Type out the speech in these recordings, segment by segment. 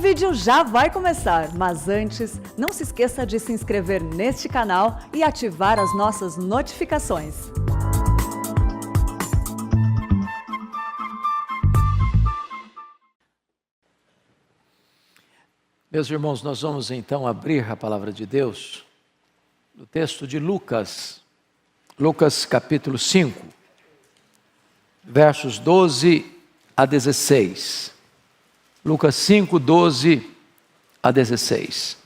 vídeo já vai começar, mas antes, não se esqueça de se inscrever neste canal e ativar as nossas notificações. Meus irmãos, nós vamos então abrir a palavra de Deus no texto de Lucas, capítulo 5, versos 12 a 16. Lucas 5, 12 a 16.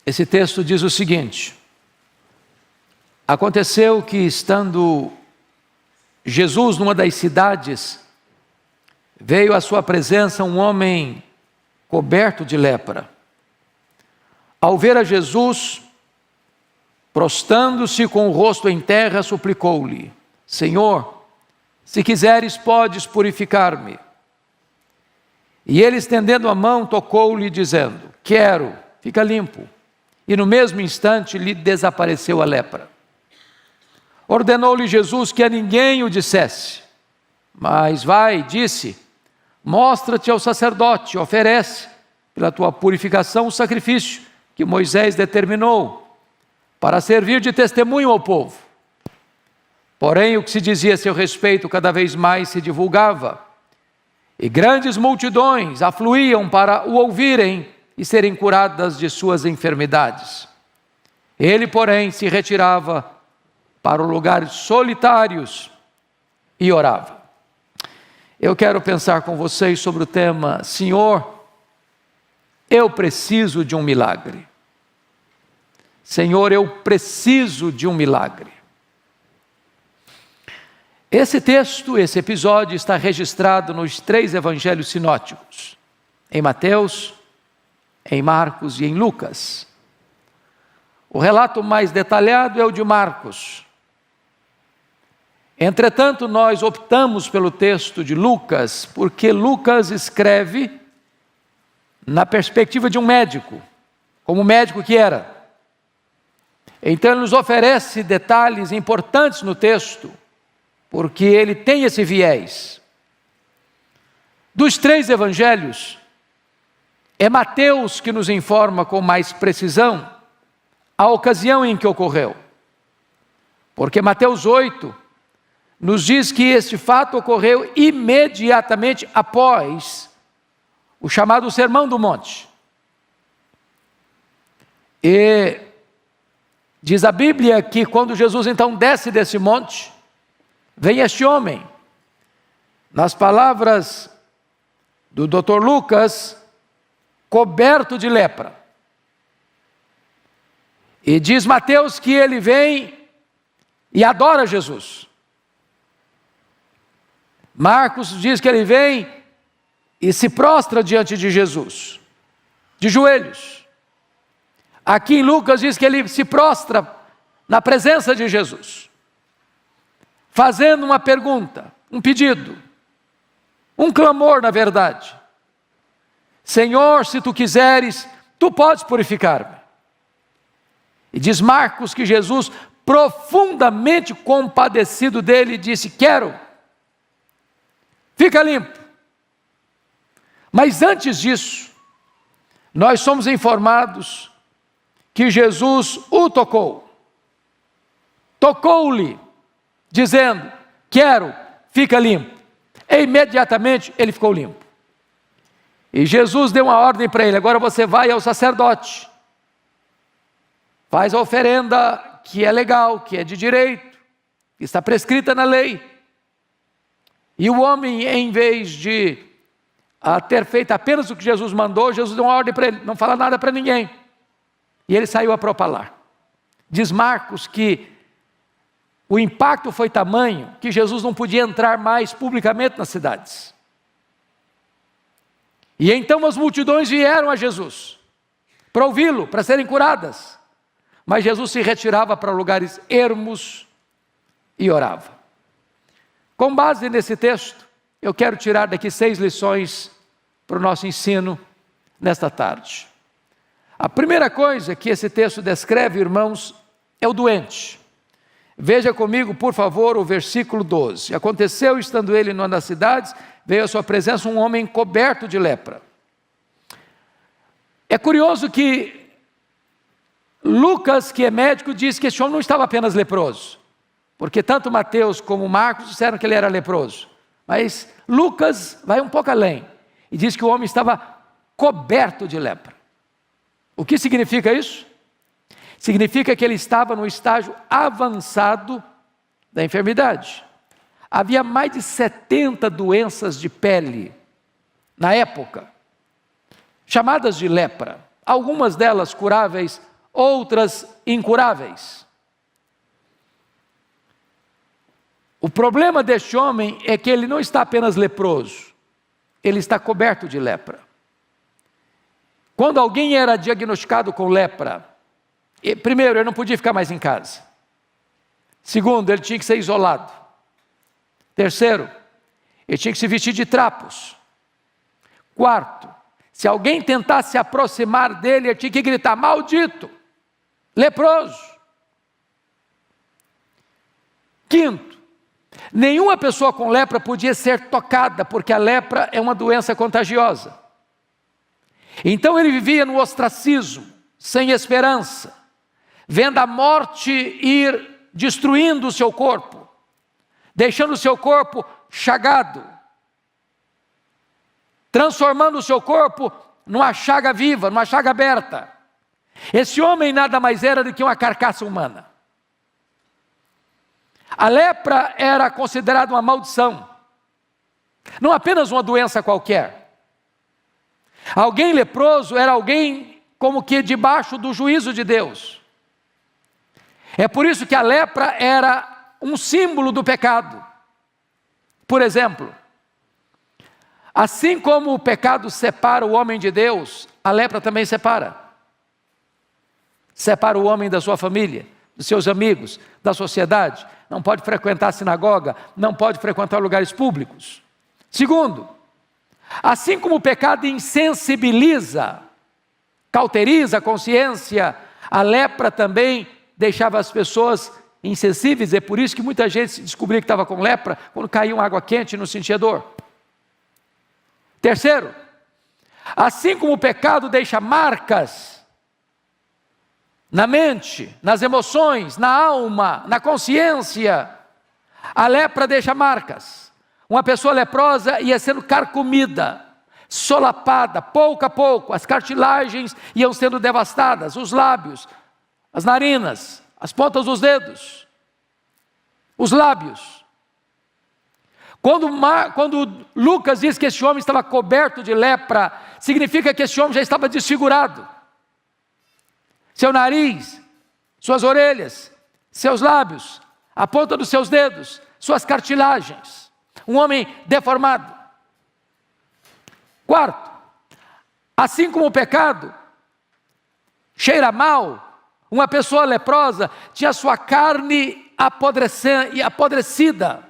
Esse texto diz o seguinte: aconteceu que, estando Jesus numa das cidades, veio à sua presença um homem coberto de lepra. Ao ver a Jesus, prostrando-se com o rosto em terra, suplicou-lhe: Senhor, se quiseres, podes purificar-me. E ele, estendendo a mão, tocou-lhe, dizendo: quero, fica limpo. E no mesmo instante lhe desapareceu a lepra. Ordenou-lhe Jesus que a ninguém o dissesse, mas vai, disse, mostra-te ao sacerdote, oferece pela tua purificação o sacrifício que Moisés determinou, para servir de testemunho ao povo. Porém, o que se dizia a seu respeito cada vez mais se divulgava, e grandes multidões afluíam para o ouvirem e serem curadas de suas enfermidades. Ele, porém, se retirava para lugares solitários e orava. Eu quero pensar com vocês sobre o tema: Senhor, eu preciso de um milagre. Senhor, eu preciso de um milagre. Esse texto, esse episódio está registrado nos 3 evangelhos sinóticos, em Mateus, em Marcos e em Lucas. O relato mais detalhado é o de Marcos. Entretanto, nós optamos pelo texto de Lucas, porque Lucas escreve na perspectiva de um médico, como médico que era. Então ele nos oferece detalhes importantes no texto, porque ele tem esse viés. Dos 3 evangelhos, é Mateus que nos informa com mais precisão a ocasião em que ocorreu. Porque Mateus 8 nos diz que este fato ocorreu imediatamente após o chamado Sermão do Monte. E diz a Bíblia que quando Jesus então desce desse monte, vem este homem, nas palavras do Dr. Lucas, coberto de lepra. E diz Mateus que ele vem e adora Jesus. Marcos diz que ele vem e se prostra diante de Jesus, de joelhos. Aqui em Lucas diz que ele se prostra na presença de Jesus, fazendo uma pergunta, um pedido, um clamor na verdade. Senhor, se tu quiseres, tu podes purificar-me. E diz Marcos que Jesus, profundamente compadecido dele, disse: quero, fica limpo. Mas antes disso, nós somos informados que Jesus o tocou. Tocou-lhe, dizendo: quero, fica limpo. E imediatamente ele ficou limpo. E Jesus deu uma ordem para ele: agora você vai ao sacerdote, faz a oferenda que é legal, que é de direito, que está prescrita na lei. E o homem, em vez de ter feito apenas o que Jesus mandou, Jesus deu uma ordem para ele: não fala nada para ninguém. E ele saiu a propalar. Diz Marcos que o impacto foi tamanho que Jesus não podia entrar mais publicamente nas cidades. E então as multidões vieram a Jesus para ouvi-lo, para serem curadas. Mas Jesus se retirava para lugares ermos e orava. Com base nesse texto, eu quero tirar daqui 6 lições para o nosso ensino nesta tarde. A primeira coisa que esse texto descreve, irmãos, é o doente. Veja comigo, por favor, o versículo 12. Aconteceu, estando ele numa das cidades, veio à sua presença um homem coberto de lepra. É curioso que Lucas, que é médico, diz que esse homem não estava apenas leproso, porque tanto Mateus como Marcos disseram que ele era leproso. Mas Lucas vai um pouco além e diz que o homem estava coberto de lepra. O que significa isso? Significa que ele estava no estágio avançado da enfermidade. Havia mais de 70 doenças de pele na época, chamadas de lepra. Algumas delas curáveis, outras incuráveis. O problema deste homem é que ele não está apenas leproso, ele está coberto de lepra. Quando alguém era diagnosticado com lepra, primeiro, ele não podia ficar mais em casa. Segundo, ele tinha que ser isolado. Terceiro, ele tinha que se vestir de trapos. Quarto, se alguém tentasse se aproximar dele, ele tinha que gritar: maldito, leproso. Quinto, nenhuma pessoa com lepra podia ser tocada, porque a lepra é uma doença contagiosa. Então ele vivia no ostracismo, sem esperança, vendo a morte ir destruindo o seu corpo, deixando o seu corpo chagado, transformando o seu corpo numa chaga viva, numa chaga aberta. Esse homem nada mais era do que uma carcaça humana. A lepra era considerada uma maldição, não apenas uma doença qualquer. Alguém leproso era alguém como que debaixo do juízo de Deus. É por isso que a lepra era um símbolo do pecado. Por exemplo, assim como o pecado separa o homem de Deus, a lepra também separa. Separa o homem da sua família, dos seus amigos, da sociedade. Não pode frequentar a sinagoga, não pode frequentar lugares públicos. Segundo, assim como o pecado insensibiliza, cauteriza a consciência, a lepra também deixava as pessoas insensíveis. É por isso que muita gente descobria que estava com lepra quando caía água quente e não sentia dor. Terceiro, assim como o pecado deixa marcas na mente, nas emoções, na alma, na consciência, a lepra deixa marcas. Uma pessoa leprosa ia sendo carcomida, solapada, pouco a pouco, as cartilagens iam sendo devastadas, os lábios, as narinas, as pontas dos dedos, os lábios. Quando Lucas diz que esse homem estava coberto de lepra, significa que esse homem já estava desfigurado. Seu nariz, suas orelhas, seus lábios, a ponta dos seus dedos, suas cartilagens. Um homem deformado. Quarto, assim como o pecado cheira mal, uma pessoa leprosa tinha sua carne apodrecida.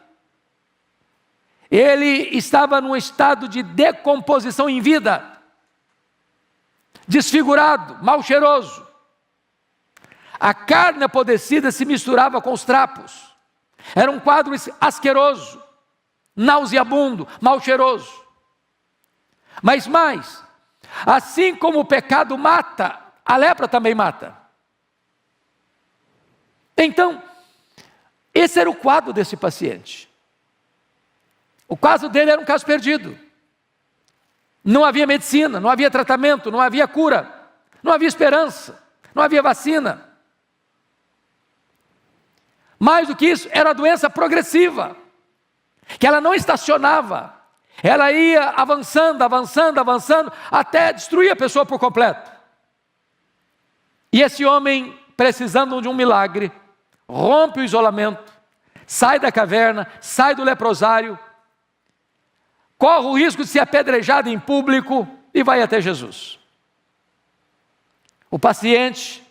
Ele estava num estado de decomposição em vida, desfigurado, mal cheiroso. A carne apodrecida se misturava com os trapos. Era um quadro asqueroso, nauseabundo, mal cheiroso. Mas mais, assim como o pecado mata, a lepra também mata. Então, esse era o quadro desse paciente. O caso dele era um caso perdido. Não havia medicina, não havia tratamento, não havia cura, não havia esperança, não havia vacina. Mais do que isso, era a doença progressiva, que ela não estacionava, ela ia avançando, avançando, avançando, até destruir a pessoa por completo. E esse homem, precisando de um milagre, rompe o isolamento, sai da caverna, sai do leprosário, corre o risco de ser apedrejado em público e vai até Jesus. O paciente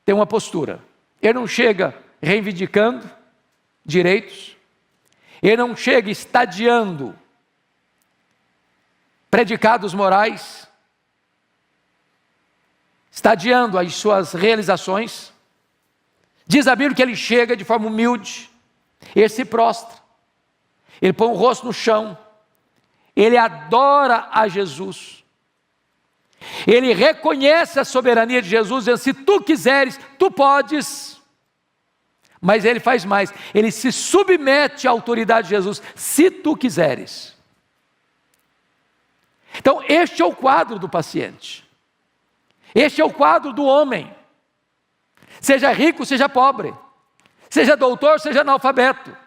tem uma postura, ele não chega reivindicando direitos, ele não chega estadiando predicados morais, estadiando as suas realizações, Diz a Bíblia que ele chega de forma humilde, ele se prostra, ele põe o rosto no chão, ele adora a Jesus, ele reconhece a soberania de Jesus, dizendo: se tu quiseres, tu podes. Mas ele faz mais, ele se submete à autoridade de Jesus: se tu quiseres. Então este é o quadro do paciente, este é o quadro do homem, seja rico, seja pobre, seja doutor, seja analfabeto.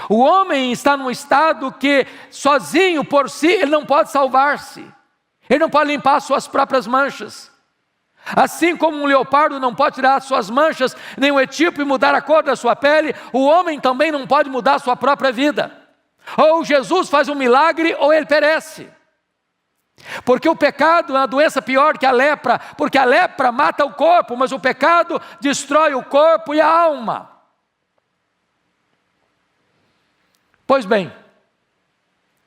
O homem está num estado que sozinho por si ele não pode salvar-se, ele não pode limpar as suas próprias manchas. Assim como um leopardo não pode tirar as suas manchas, nem um etíope mudar a cor da sua pele, o homem também não pode mudar a sua própria vida. Ou Jesus faz um milagre ou ele perece. Porque o pecado é uma doença pior que a lepra, porque a lepra mata o corpo, mas o pecado destrói o corpo e a alma. Pois bem,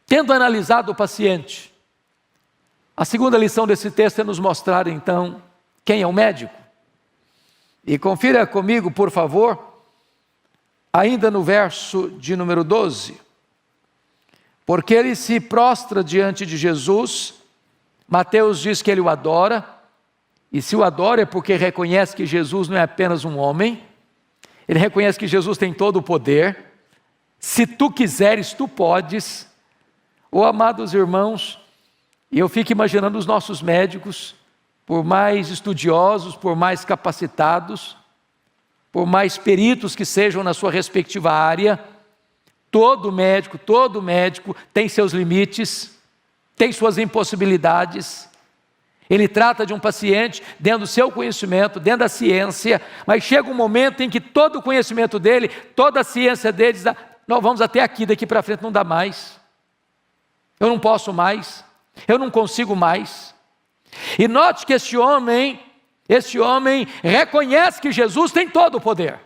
tendo analisado o paciente, a segunda lição desse texto é nos mostrar então quem é o médico. E confira comigo, por favor, ainda no verso de número 12. Porque ele se prostra diante de Jesus, Mateus diz que ele o adora, e se o adora é porque reconhece que Jesus não é apenas um homem, ele reconhece que Jesus tem todo o poder. Se tu quiseres, tu podes. Oh, amados irmãos, eu fico imaginando os nossos médicos, por mais estudiosos, por mais capacitados, por mais peritos que sejam na sua respectiva área, todo médico tem seus limites, tem suas impossibilidades. Ele trata de um paciente dentro do seu conhecimento, dentro da ciência, mas chega um momento em que todo o conhecimento dele, toda a ciência dele diz: nós vamos até aqui, daqui para frente não dá mais, eu não posso mais, eu não consigo mais. E note que este homem reconhece que Jesus tem todo o poder.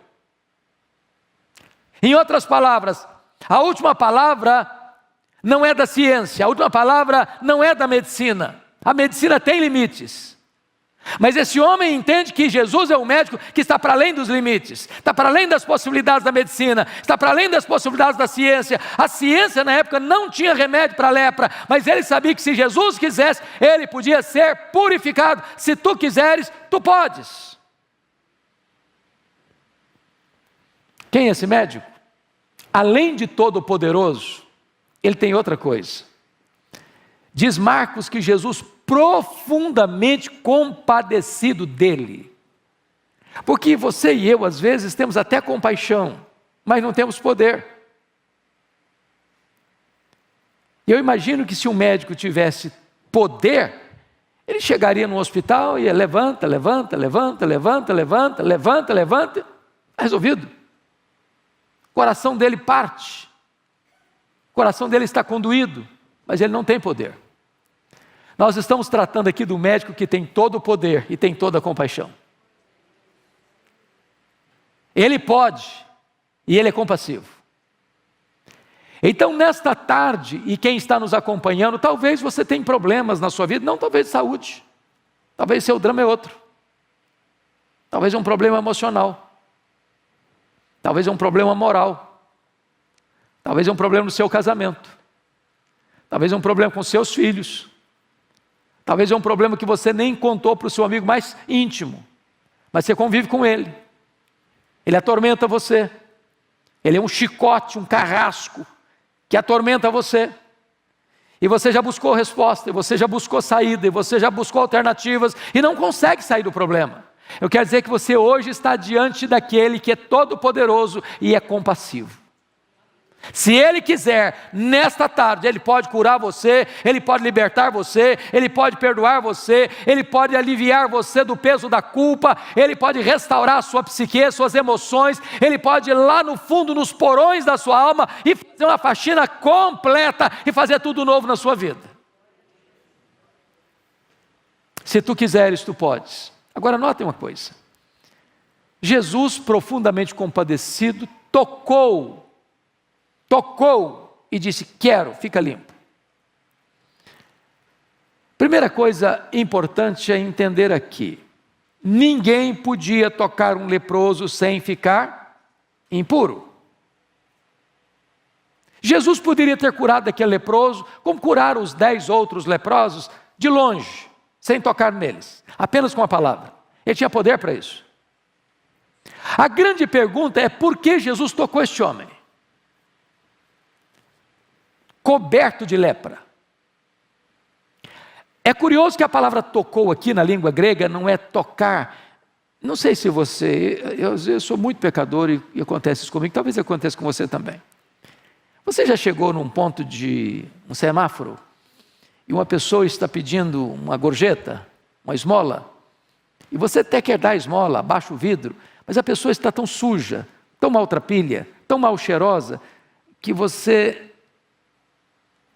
Em outras palavras, a última palavra não é da ciência, a última palavra não é da medicina. A medicina tem limites. Mas esse homem entende que Jesus é um médico que está para além dos limites, está para além das possibilidades da medicina, está para além das possibilidades da ciência. A ciência na época não tinha remédio para a lepra, mas ele sabia que se Jesus quisesse, ele podia ser purificado. Se tu quiseres, tu podes. Quem é esse médico? Além de todo poderoso, ele tem outra coisa. Diz Marcos que Jesus profundamente compadecido dele. Porque você e eu, às vezes, temos até compaixão, mas não temos poder. Eu imagino que se um médico tivesse poder, ele chegaria no hospital e ia: levanta, resolvido. O coração dele parte, o coração dele está conduído, mas ele não tem poder. Nós estamos tratando aqui do médico que tem todo o poder e tem toda a compaixão. Ele pode e ele é compassivo. Então nesta tarde, e quem está nos acompanhando, talvez você tenha problemas na sua vida, não talvez de saúde, talvez seu drama é outro, talvez é um problema emocional, talvez é um problema moral, talvez é um problema no seu casamento, talvez é um problema com seus filhos, talvez é um problema que você nem contou para o seu amigo mais íntimo, mas você convive com ele, ele atormenta você, ele é um chicote, um carrasco, que atormenta você, e você já buscou resposta, e você já buscou saída, e você já buscou alternativas, e não consegue sair do problema. Eu quero dizer que você hoje está diante daquele que é todo poderoso e é compassivo. Se Ele quiser, nesta tarde, Ele pode curar você, Ele pode libertar você, Ele pode perdoar você, Ele pode aliviar você do peso da culpa, Ele pode restaurar a sua psique, suas emoções, Ele pode ir lá no fundo, nos porões da sua alma e fazer uma faxina completa e fazer tudo novo na sua vida. Se tu quiseres, tu podes. Agora notem uma coisa, Jesus, profundamente compadecido, tocou e disse: quero, fica limpo. Primeira coisa importante é entender aqui, ninguém podia tocar um leproso sem ficar impuro. Jesus poderia ter curado aquele leproso, como curaram os 10 outros leprosos, de longe, sem tocar neles, apenas com a palavra. Ele tinha poder para isso. A grande pergunta é: por que Jesus tocou este homem? Coberto de lepra. É curioso que a palavra tocou aqui na língua grega não é tocar. Não sei se eu sou muito pecador e acontece isso comigo, talvez aconteça com você também. Você já chegou num ponto de um semáforo e uma pessoa está pedindo uma gorjeta, uma esmola, e você até quer dar a esmola, abaixa o vidro, mas a pessoa está tão suja, tão maltrapilha, tão mal cheirosa, que você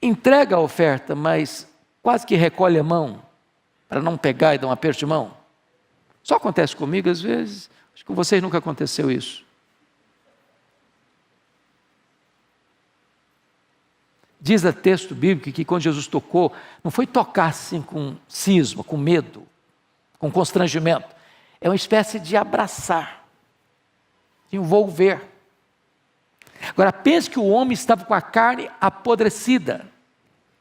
entrega a oferta, mas quase que recolhe a mão, para não pegar e dar um aperto de mão. Só acontece comigo às vezes, acho que com vocês nunca aconteceu isso. Diz o texto bíblico que quando Jesus tocou, não foi tocar assim com cisma, com medo, com constrangimento. É uma espécie de abraçar, de envolver. Agora pense que o homem estava com a carne apodrecida,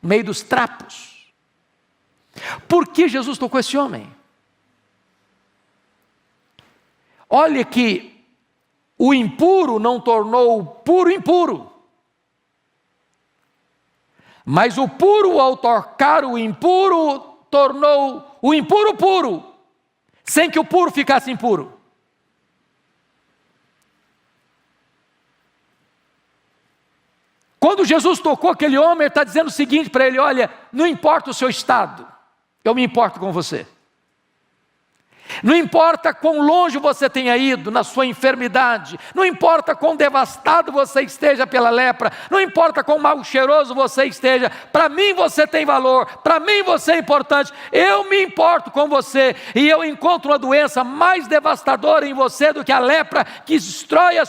no meio dos trapos. Por que Jesus tocou esse homem? Olha que o impuro não tornou o puro impuro. Mas o puro, ao tocar o impuro, tornou o impuro puro, sem que o puro ficasse impuro. Quando Jesus tocou aquele homem, ele está dizendo o seguinte para ele: olha, não importa o seu estado, eu me importo com você. Não importa quão longe você tenha ido na sua enfermidade, não importa quão devastado você esteja pela lepra, não importa quão mal cheiroso você esteja, para mim você tem valor, para mim você é importante, eu me importo com você, e eu encontro uma doença mais devastadora em você do que a lepra que destrói a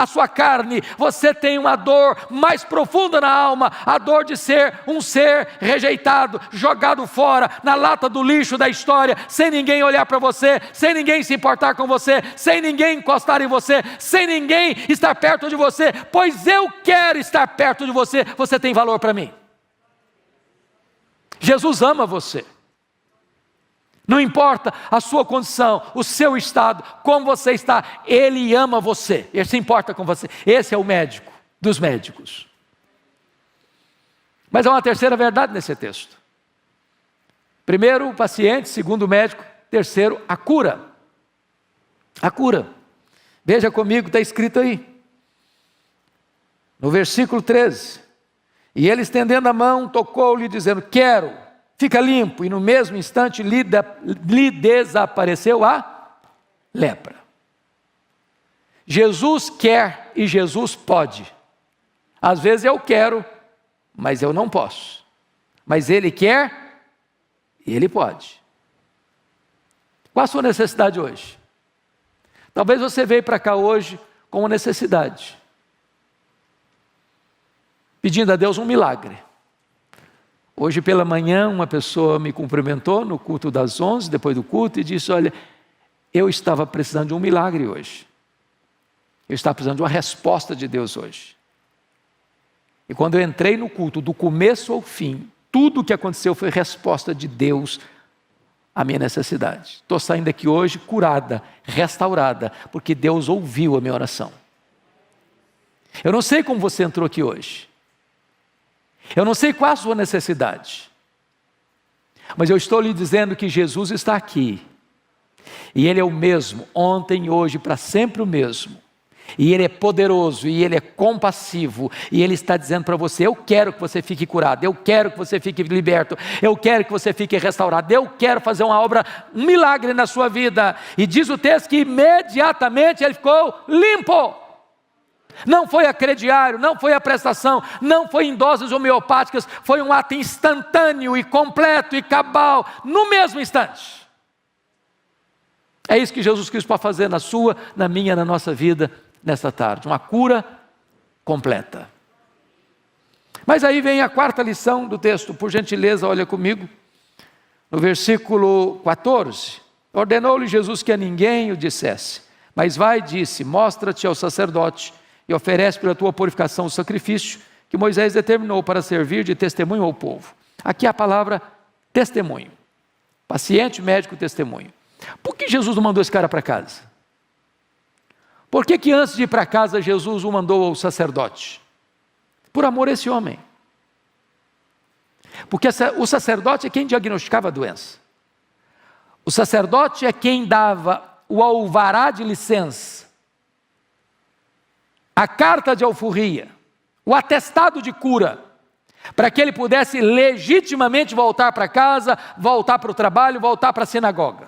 sua carne. Você tem uma dor mais profunda na alma, a dor de ser um ser rejeitado, jogado fora, na lata do lixo da história, sem ninguém olhar para você, sem ninguém se importar com você, sem ninguém encostar em você, sem ninguém estar perto de você, pois eu quero estar perto de você, você tem valor para mim. Jesus ama você. Não importa a sua condição, o seu estado, como você está, Ele ama você, Ele se importa com você. Esse é o médico dos médicos. Mas há uma terceira verdade nesse texto. Primeiro, o paciente; segundo, o médico; terceiro, a cura. A cura. Veja comigo, está escrito aí. No versículo 13. E ele, estendendo a mão, tocou-lhe, dizendo: quero, fica limpo. E no mesmo instante lhe desapareceu a lepra. Jesus quer e Jesus pode. Às vezes eu quero, mas eu não posso. Mas Ele quer e Ele pode. Qual a sua necessidade hoje? Talvez você veio para cá hoje com uma necessidade, pedindo a Deus um milagre. Hoje pela manhã uma pessoa me cumprimentou no culto das 11, depois do culto, e disse: olha, eu estava precisando de um milagre hoje. Eu estava precisando de uma resposta de Deus hoje. E quando eu entrei no culto, do começo ao fim, tudo o que aconteceu foi resposta de Deus a minha necessidade. Estou saindo daqui hoje curada, restaurada, porque Deus ouviu a minha oração. Eu não sei como você entrou aqui hoje. Eu não sei qual a sua necessidade. Mas eu estou lhe dizendo que Jesus está aqui. E Ele é o mesmo, ontem e hoje, para sempre o mesmo. E Ele é poderoso, e Ele é compassivo, e Ele está dizendo para você: eu quero que você fique curado, eu quero que você fique liberto, eu quero que você fique restaurado, eu quero fazer uma obra, um milagre na sua vida. E diz o texto que imediatamente ele ficou limpo. Não foi a crediário, não foi a prestação, não foi em doses homeopáticas, foi um ato instantâneo e completo e cabal, no mesmo instante. É isso que Jesus Cristo pode fazer na sua, na minha, na nossa vida nesta tarde, uma cura completa. Mas aí vem a quarta lição do texto, por gentileza, olha comigo, no versículo 14, Ordenou-lhe Jesus que a ninguém o dissesse, mas vai, disse, mostra-te ao sacerdote e oferece pela tua purificação o sacrifício que Moisés determinou para servir de testemunho ao povo. Aqui a palavra testemunho. Paciente, médico, testemunho. Por que Jesus não mandou esse cara para casa? Por que antes de ir para casa Jesus o mandou ao sacerdote? Por amor a esse homem. Porque o sacerdote é quem diagnosticava a doença. O sacerdote é quem dava o alvará de licença, a carta de alforria, o atestado de cura, para que ele pudesse legitimamente voltar para casa, voltar para o trabalho, voltar para a sinagoga.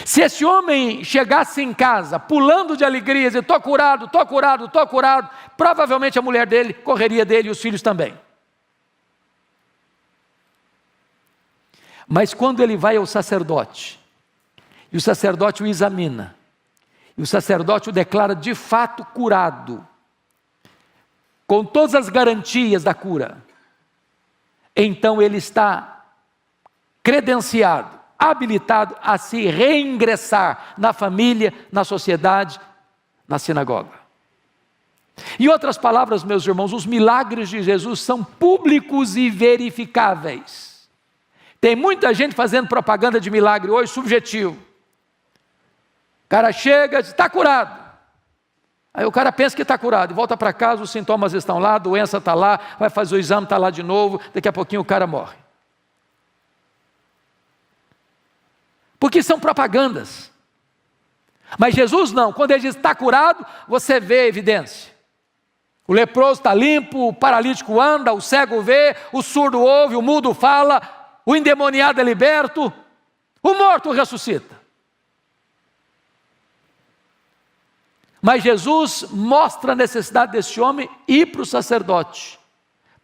Se esse homem chegasse em casa, pulando de alegria, dizendo, estou curado, estou curado, estou curado, provavelmente a mulher dele correria dele e os filhos também. Mas quando ele vai ao sacerdote, e o sacerdote o examina, e o sacerdote o declara de fato curado, com todas as garantias da cura, então ele está credenciado, habilitado a se reingressar na família, na sociedade, na sinagoga. Em outras palavras, meus irmãos, os milagres de Jesus são públicos e verificáveis. Tem muita gente fazendo propaganda de milagre hoje, subjetivo. O cara chega e diz, está curado. Aí o cara pensa que está curado, e volta para casa, os sintomas estão lá, a doença está lá, vai fazer o exame, está lá de novo, daqui a pouquinho o cara morre. Porque são propagandas. Mas Jesus não, quando ele diz está curado, você vê a evidência. O leproso está limpo, o paralítico anda, o cego vê, o surdo ouve, o mudo fala, o endemoniado é liberto, o morto ressuscita. Mas Jesus mostra a necessidade desse homem ir para o sacerdote,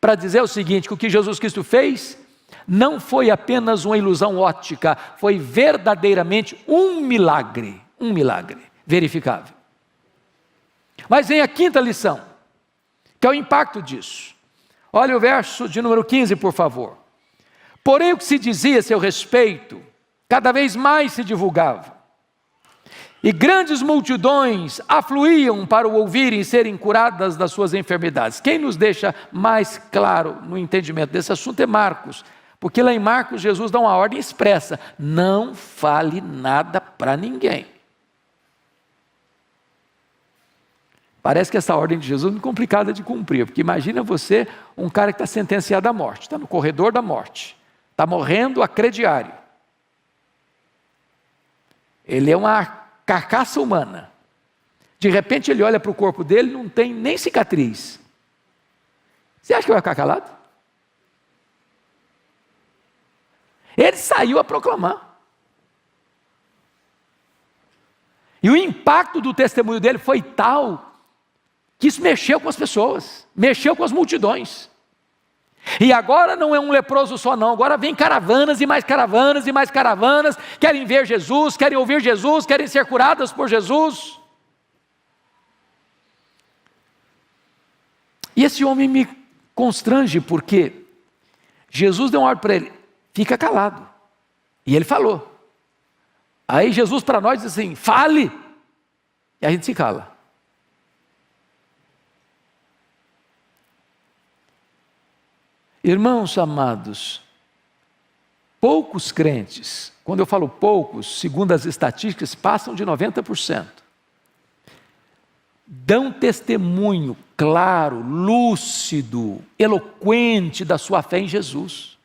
para dizer o seguinte, que o que Jesus Cristo fez não foi apenas uma ilusão óptica, foi verdadeiramente um milagre verificável. Mas vem a quinta lição, que é o impacto disso. Olha o verso de número 15, por favor. Porém o que se dizia a seu respeito, cada vez mais se divulgava. E grandes multidões afluíam para o ouvirem e serem curadas das suas enfermidades. Quem nos deixa mais claro no entendimento desse assunto é Marcos. Porque lá em Marcos Jesus dá uma ordem expressa. Não fale nada para ninguém. Parece que essa ordem de Jesus é muito complicada de cumprir. Porque imagina você, um cara que está sentenciado à morte. Está no corredor da morte. Está morrendo a crediário. Ele é uma carcaça humana. De repente ele olha para o corpo dele, não tem nem cicatriz. Você acha que vai ficar calado? Ele saiu a proclamar. E o impacto do testemunho dele foi tal, que isso mexeu com as pessoas, mexeu com as multidões. E agora não é um leproso só não, agora vem caravanas e mais caravanas e mais caravanas, querem ver Jesus, querem ouvir Jesus, querem ser curadas por Jesus. E esse homem me constrange porque Jesus deu uma ordem para ele, fica calado. E ele falou. Aí Jesus para nós diz assim, fale, e a gente se cala. Irmãos amados, poucos crentes, quando eu falo poucos, segundo as estatísticas, passam de 90%, dão testemunho claro, lúcido, eloquente da sua fé em Jesus.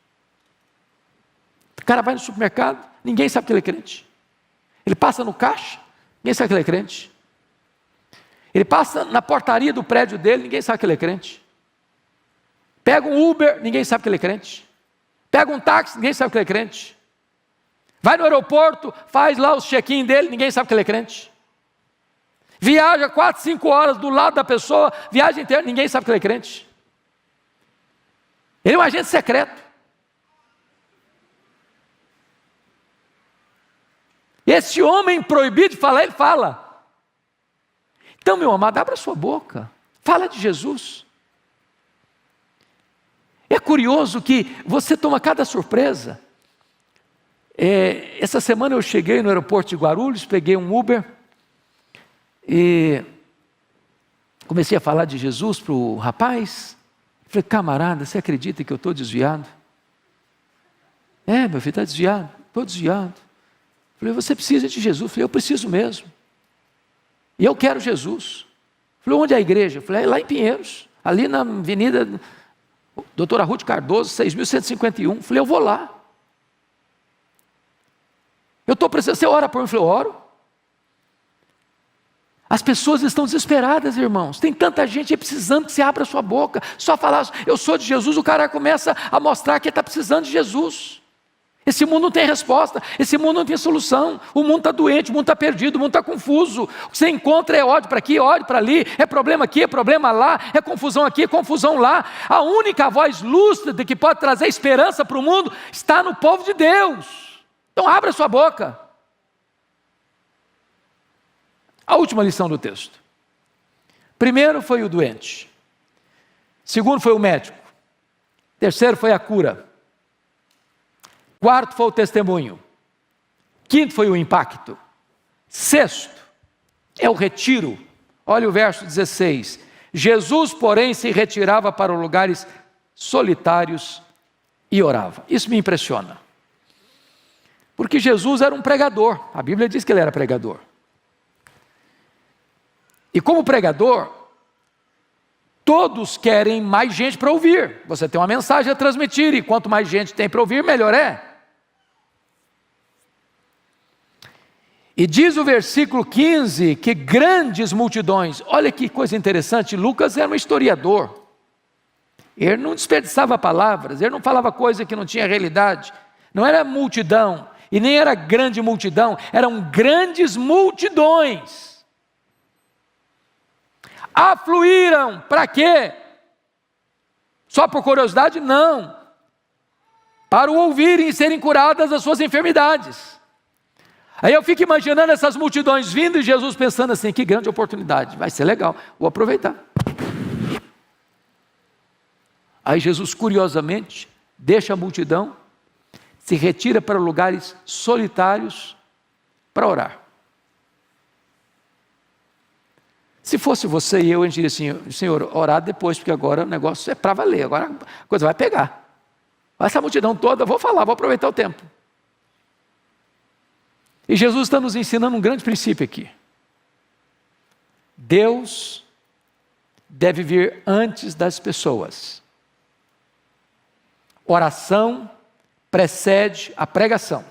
O cara vai no supermercado, ninguém sabe que ele é crente. Ele passa no caixa, ninguém sabe que ele é crente. Ele passa na portaria do prédio dele, ninguém sabe que ele é crente. Pega um Uber, ninguém sabe que ele é crente. Pega um táxi, ninguém sabe que ele é crente. Vai no aeroporto, faz lá os check-in dele, ninguém sabe que ele é crente. Viaja 4, 5 horas do lado da pessoa, viagem inteira, ninguém sabe que ele é crente. Ele é um agente secreto. Esse homem proibido de falar, ele fala. Então, meu amado, abra sua boca, fala de Jesus. É curioso que você toma cada surpresa. Essa semana eu cheguei no aeroporto de Guarulhos, peguei um Uber e comecei a falar de Jesus para o rapaz. Falei, camarada, você acredita que eu estou desviado? Meu filho, está desviado? Estou desviado. Falei, você precisa de Jesus? Falei, eu preciso mesmo. E eu quero Jesus. Falei, onde é a igreja? Falei, lá em Pinheiros, ali na avenida Doutora Ruth Cardoso, 6.151. Falei, eu vou lá. Eu estou precisando, você ora por mim? Eu falei, eu oro. As pessoas estão desesperadas, irmãos. Tem tanta gente aí precisando que você abra a sua boca. Só falar, eu sou de Jesus, o cara começa a mostrar que ele está precisando de Jesus. Esse mundo não tem resposta, esse mundo não tem solução. O mundo está doente, o mundo está perdido, o mundo está confuso. O que você encontra é ódio para aqui, ódio para ali, é problema aqui, é problema lá, é confusão aqui, é confusão lá. A única voz lúcida que pode trazer esperança para o mundo está no povo de Deus. Então abra sua boca. A última lição do texto. Primeiro foi o doente. Segundo foi o médico. Terceiro foi a cura. Quarto foi o testemunho. Quinto foi o impacto. Sexto é o retiro. Olha o verso 16. Jesus, porém, se retirava para lugares solitários e orava. Isso me impressiona. Porque Jesus era um pregador. A Bíblia diz que ele era pregador. E como pregador, todos querem mais gente para ouvir. Você tem uma mensagem a transmitir e quanto mais gente tem para ouvir, melhor é. E diz o versículo 15 que grandes multidões, olha que coisa interessante, Lucas era um historiador. Ele não desperdiçava palavras, ele não falava coisa que não tinha realidade. Não era multidão, e nem era grande multidão, eram grandes multidões. Afluíram, para quê? Só por curiosidade? Não. Para o ouvirem e serem curadas das suas enfermidades. Aí eu fico imaginando essas multidões vindo e Jesus pensando assim, que grande oportunidade, vai ser legal, vou aproveitar. Aí Jesus curiosamente deixa a multidão, se retira para lugares solitários para orar. Se fosse você e eu, a gente diria assim, Senhor, orar depois, porque agora o negócio é para valer, agora a coisa vai pegar. Essa multidão toda, vou falar, vou aproveitar o tempo. E Jesus está nos ensinando um grande princípio aqui. Deus deve vir antes das pessoas. Oração precede a pregação.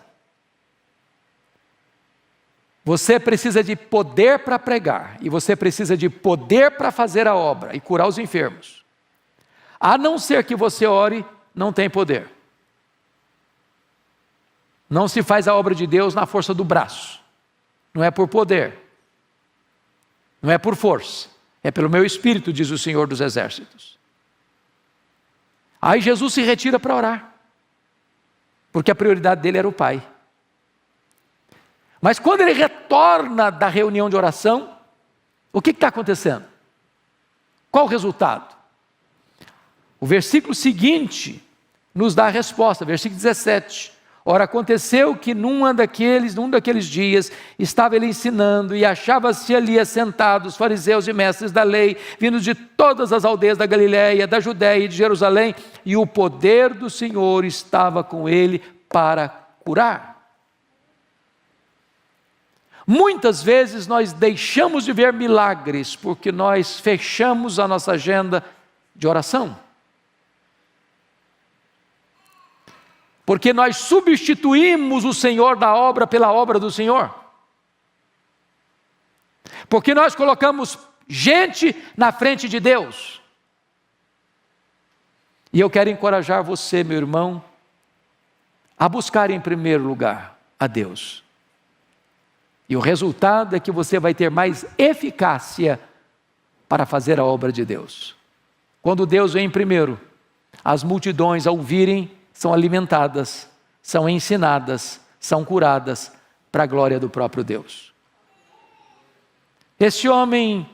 Você precisa de poder para pregar, e você precisa de poder para fazer a obra e curar os enfermos. A não ser que você ore, não tem poder. Não se faz a obra de Deus na força do braço. Não é por poder. Não é por força. É pelo meu espírito, diz o Senhor dos Exércitos. Aí Jesus se retira para orar. Porque a prioridade dele era o Pai. Mas quando ele retorna da reunião de oração, o que está acontecendo? Qual o resultado? O versículo seguinte nos dá a resposta, versículo 17. Ora, aconteceu que num daqueles dias, estava ele ensinando, e achava-se ali assentados fariseus e mestres da lei, vindos de todas as aldeias da Galiléia, da Judéia e de Jerusalém, e o poder do Senhor estava com ele para curar. Muitas vezes nós deixamos de ver milagres, porque nós fechamos a nossa agenda de oração. Porque nós substituímos o Senhor da obra pela obra do Senhor. Porque nós colocamos gente na frente de Deus. E eu quero encorajar você, meu irmão, a buscar em primeiro lugar a Deus. E o resultado é que você vai ter mais eficácia para fazer a obra de Deus. Quando Deus vem primeiro, as multidões ao ouvirem são alimentadas, são ensinadas, são curadas para a glória do próprio Deus. Esse homem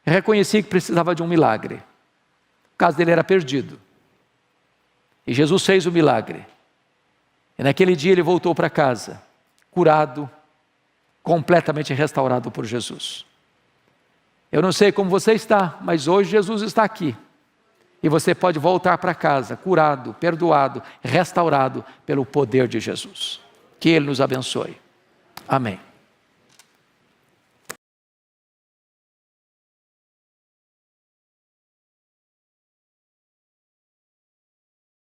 reconhecia que precisava de um milagre. O caso dele era perdido. E Jesus fez o milagre. E naquele dia ele voltou para casa, curado, completamente restaurado por Jesus. Eu não sei como você está, mas hoje Jesus está aqui. E você pode voltar para casa, curado, perdoado, restaurado pelo poder de Jesus. Que Ele nos abençoe. Amém.